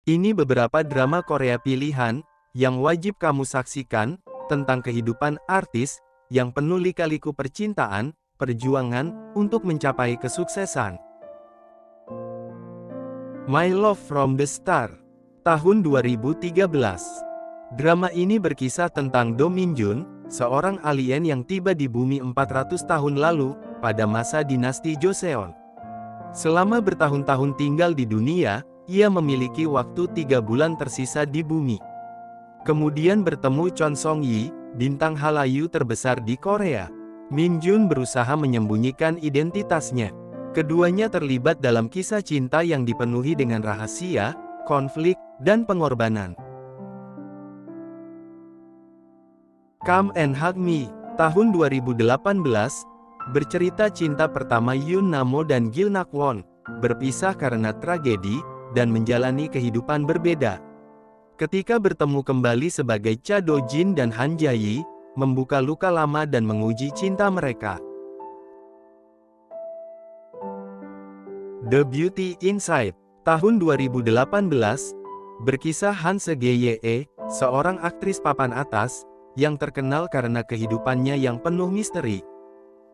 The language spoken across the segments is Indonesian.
Ini beberapa drama Korea pilihan yang wajib kamu saksikan tentang kehidupan artis yang penuh lika-liku percintaan, perjuangan untuk mencapai kesuksesan. My Love from the Star, tahun 2013. Drama ini berkisah tentang Do Min Jun, seorang alien yang tiba di bumi 400 tahun lalu, pada masa dinasti Joseon. Selama bertahun-tahun tinggal di dunia, ia memiliki waktu 3 bulan tersisa di bumi. Kemudian bertemu Chon Song Yi, bintang Hallyu terbesar di Korea. Min Jun berusaha menyembunyikan identitasnya. Keduanya terlibat dalam kisah cinta yang dipenuhi dengan rahasia, konflik, dan pengorbanan. Come and Hug Me, tahun 2018, bercerita cinta pertama Yoon Namo dan Gil Nakwon, berpisah karena tragedi, dan menjalani kehidupan berbeda. Ketika bertemu kembali sebagai Cha Do Jin dan Han Jae-yi, membuka luka lama dan menguji cinta mereka. The Beauty Inside, tahun 2018, berkisah Han Se-gye, seorang aktris papan atas, yang terkenal karena kehidupannya yang penuh misteri.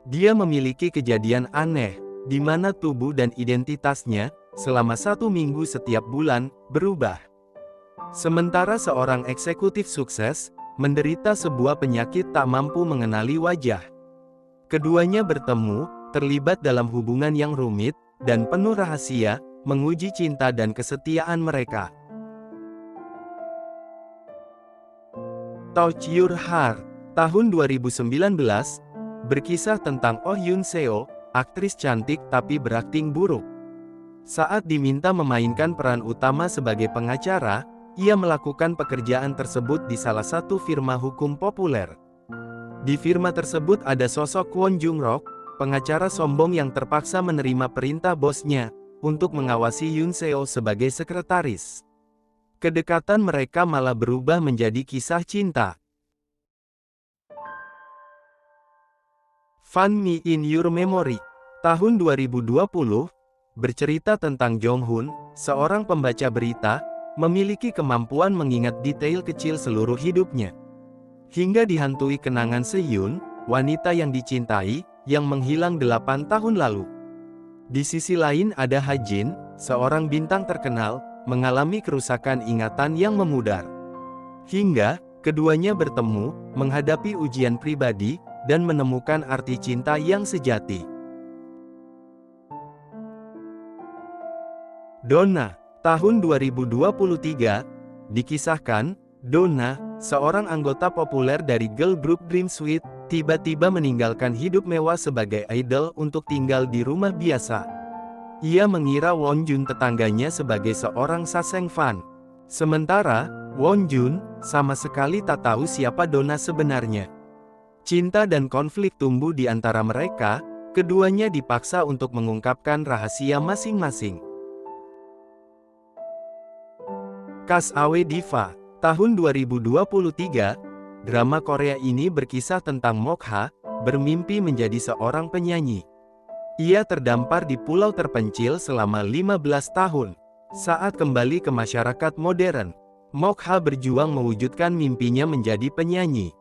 Dia memiliki kejadian aneh, di mana tubuh dan identitasnya, selama 1 minggu setiap bulan, berubah. Sementara seorang eksekutif sukses, menderita sebuah penyakit tak mampu mengenali wajah. Keduanya bertemu, terlibat dalam hubungan yang rumit, dan penuh rahasia, menguji cinta dan kesetiaan mereka. Touch Your Heart, tahun 2019, berkisah tentang Oh Yoon Seo, aktris cantik tapi berakting buruk. Saat diminta memainkan peran utama sebagai pengacara, ia melakukan pekerjaan tersebut di salah satu firma hukum populer. Di firma tersebut ada sosok Kwon Jung Rok, pengacara sombong yang terpaksa menerima perintah bosnya untuk mengawasi Yoon Seo sebagai sekretaris. Kedekatan mereka malah berubah menjadi kisah cinta. Find Me in Your Memory, tahun 2020, bercerita tentang Jong Hoon, seorang pembaca berita, memiliki kemampuan mengingat detail kecil seluruh hidupnya. Hingga dihantui kenangan Se-yoon, wanita yang dicintai, yang menghilang 8 tahun lalu. Di sisi lain ada Ha Jin, seorang bintang terkenal, mengalami kerusakan ingatan yang memudar. Hingga, keduanya bertemu, menghadapi ujian pribadi, dan menemukan arti cinta yang sejati. Donna, tahun 2023, dikisahkan, Donna, seorang anggota populer dari girl group Dream Suite, tiba-tiba meninggalkan hidup mewah sebagai idol untuk tinggal di rumah biasa. Ia mengira Won Jun tetangganya sebagai seorang saseng fan. Sementara, Won Jun, sama sekali tak tahu siapa Donna sebenarnya. Cinta dan konflik tumbuh di antara mereka, keduanya dipaksa untuk mengungkapkan rahasia masing-masing. Cast Away Diva, tahun 2023, drama Korea ini berkisah tentang Mokha, bermimpi menjadi seorang penyanyi. Ia terdampar di pulau terpencil selama 15 tahun. Saat kembali ke masyarakat modern, Mokha berjuang mewujudkan mimpinya menjadi penyanyi.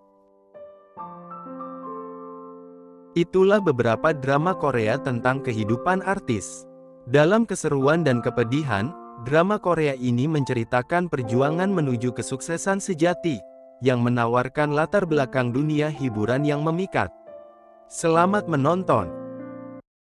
Itulah beberapa drama Korea tentang kehidupan artis. Dalam keseruan dan kepedihan, drama Korea ini menceritakan perjuangan menuju kesuksesan sejati, yang menawarkan latar belakang dunia hiburan yang memikat. Selamat menonton!